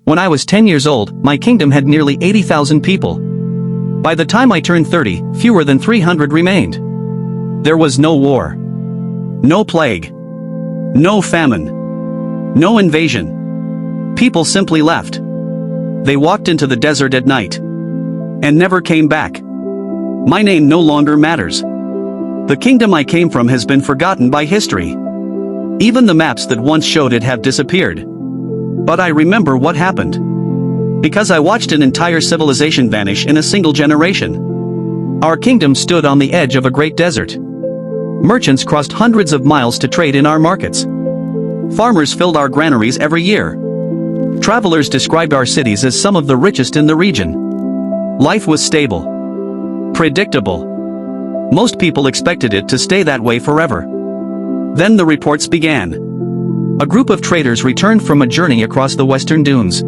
When I was 10 years old, my kingdom had nearly 80,000 people. By the time I turned 30, fewer than 300 remained. There was no war. No plague. No famine. No invasion. People simply left. They walked into the desert at night. And never came back. My name no longer matters. The kingdom I came from has been forgotten by history. Even the maps that once showed it have disappeared. But I remember what happened. Because I watched an entire civilization vanish in a single generation. Our kingdom stood on the edge of a great desert. Merchants crossed hundreds of miles to trade in our markets. Farmers filled our granaries every year. Travelers described our cities as some of the richest in the region. Life was stable. Predictable. Most people expected it to stay that way forever. Then the reports began. A group of traders returned from a journey across the western dunes.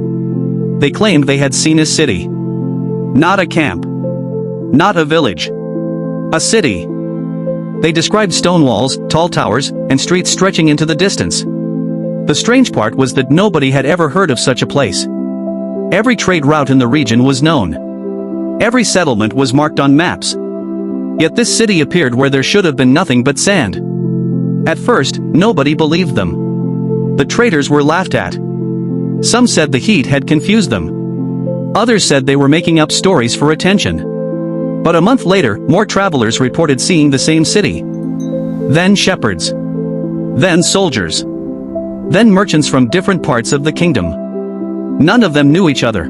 They claimed they had seen a city. Not a camp. Not a village. A city. They described stone walls, tall towers, and streets stretching into the distance. The strange part was that nobody had ever heard of such a place. Every trade route in the region was known. Every settlement was marked on maps. Yet this city appeared where there should have been nothing but sand. At first, nobody believed them. The traders were laughed at. Some said the heat had confused them. Others said they were making up stories for attention. But a month later, more travelers reported seeing the same city. Then shepherds. Then soldiers. Then merchants from different parts of the kingdom. None of them knew each other.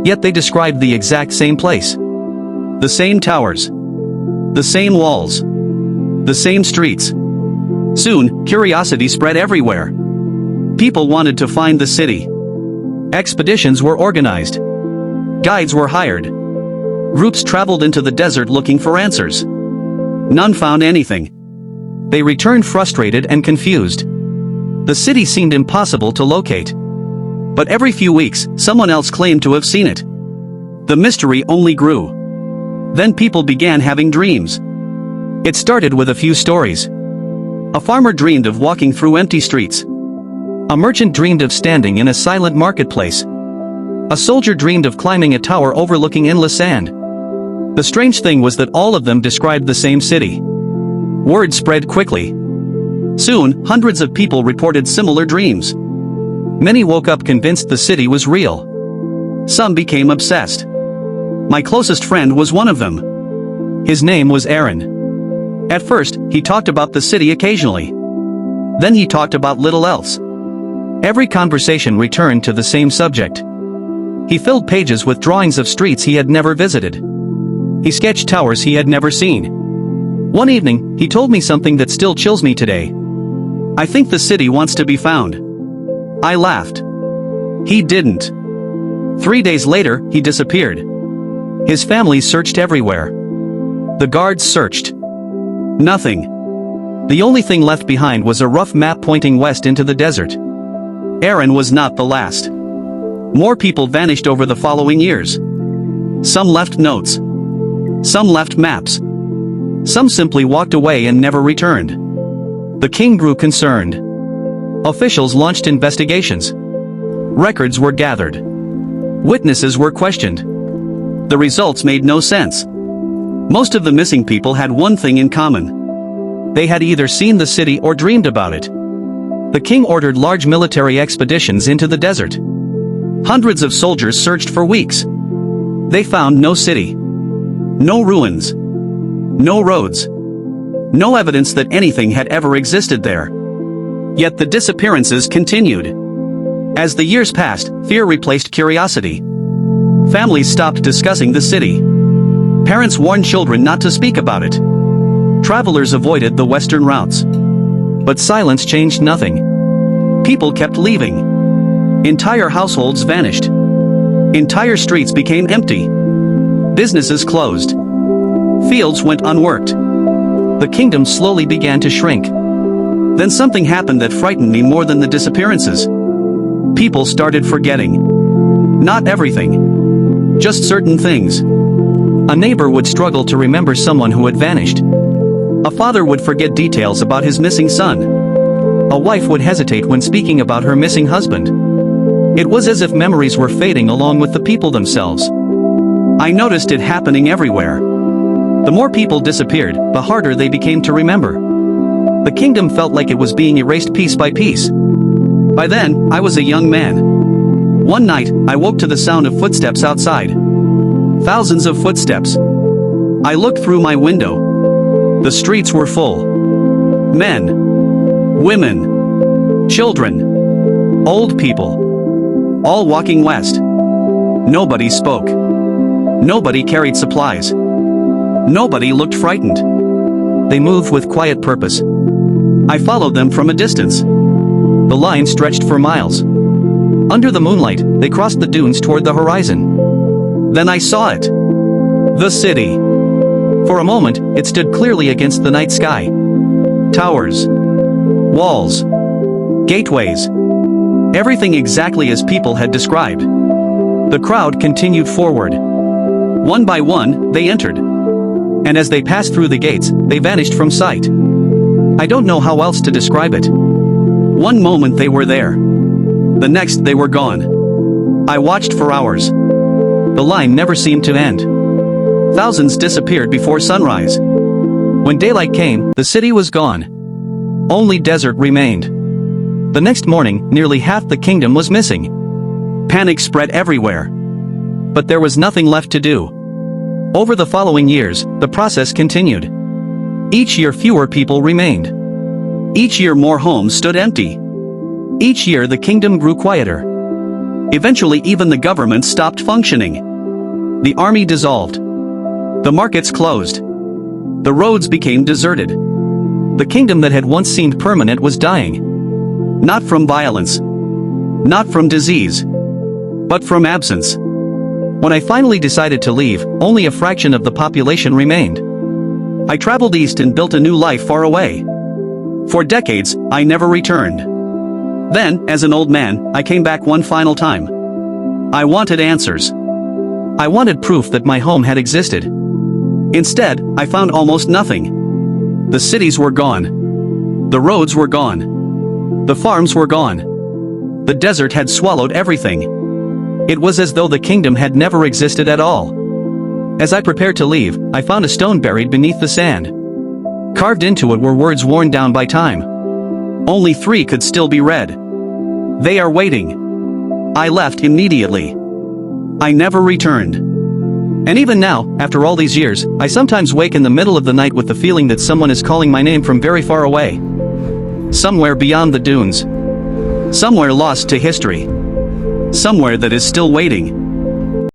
Yet they described the exact same place. The same towers. The same walls. The same streets. Soon, curiosity spread everywhere. People wanted to find the city. Expeditions were organized. Guides were hired. Groups traveled into the desert looking for answers. None found anything. They returned frustrated and confused. The city seemed impossible to locate. But every few weeks, someone else claimed to have seen it. The mystery only grew. Then people began having dreams. It started with a few stories. A farmer dreamed of walking through empty streets. A merchant dreamed of standing in a silent marketplace. A soldier dreamed of climbing a tower overlooking endless sand. The strange thing was that all of them described the same city. Word spread quickly. Soon, hundreds of people reported similar dreams. Many woke up convinced the city was real. Some became obsessed. My closest friend was one of them. His name was Aaron. At first, he talked about the city occasionally. Then he talked about little else. Every conversation returned to the same subject. He filled pages with drawings of streets he had never visited. He sketched towers he had never seen. One evening, he told me something that still chills me today. I think the city wants to be found. I laughed. He didn't. 3 days later, he disappeared. His family searched everywhere. The guards searched. Nothing. The only thing left behind was a rough map pointing west into the desert. Aaron was not the last. More people vanished over the following years. Some left notes. Some left maps. Some simply walked away and never returned. The king grew concerned. Officials launched investigations. Records were gathered. Witnesses were questioned. The results made no sense. Most of the missing people had one thing in common. They had either seen the city or dreamed about it. The king ordered large military expeditions into the desert. Hundreds of soldiers searched for weeks. They found no city. No ruins. No roads. No evidence that anything had ever existed there. Yet the disappearances continued. As the years passed, fear replaced curiosity. Families stopped discussing the city. Parents warned children not to speak about it. Travelers avoided the western routes. But silence changed nothing. People kept leaving. Entire households vanished. Entire streets became empty. Businesses closed. Fields went unworked. The kingdom slowly began to shrink. Then something happened that frightened me more than the disappearances. People started forgetting. Not everything. Just certain things. A neighbor would struggle to remember someone who had vanished. A father would forget details about his missing son. A wife would hesitate when speaking about her missing husband. It was as if memories were fading along with the people themselves. I noticed it happening everywhere. The more people disappeared, the harder they became to remember. The kingdom felt like it was being erased piece by piece. By then, I was a young man. One night, I woke to the sound of footsteps outside. Thousands of footsteps. I looked through my window. The streets were full. Men, women, children, old people, all walking west. Nobody spoke. Nobody carried supplies. Nobody looked frightened. They moved with quiet purpose. I followed them from a distance. The line stretched for miles. Under the moonlight, they crossed the dunes toward the horizon. Then I saw it. The city. For a moment, it stood clearly against the night sky. Towers. Walls. Gateways. Everything exactly as people had described. The crowd continued forward. One by one, they entered. And as they passed through the gates, they vanished from sight. I don't know how else to describe it. One moment they were there. The next they were gone. I watched for hours. The line never seemed to end. Thousands disappeared before sunrise. When daylight came, the city was gone. Only desert remained. The next morning, nearly half the kingdom was missing. Panic spread everywhere. But there was nothing left to do. Over the following years, the process continued. Each year fewer people remained. Each year more homes stood empty. Each year the kingdom grew quieter. Eventually even the government stopped functioning. The army dissolved. The markets closed. The roads became deserted. The kingdom that had once seemed permanent was dying. Not from violence. Not from disease. But from absence. When I finally decided to leave, only a fraction of the population remained. I traveled east and built a new life far away. For decades, I never returned. Then, as an old man, I came back one final time. I wanted answers. I wanted proof that my home had existed. Instead, I found almost nothing. The cities were gone. The roads were gone. The farms were gone. The desert had swallowed everything. It was as though the kingdom had never existed at all. As I prepared to leave, I found a stone buried beneath the sand. Carved into it were words worn down by time. Only 3 could still be read. They are waiting. I left immediately. I never returned. And even now, after all these years, I sometimes wake in the middle of the night with the feeling that someone is calling my name from very far away. Somewhere beyond the dunes. Somewhere lost to history. Somewhere that is still waiting.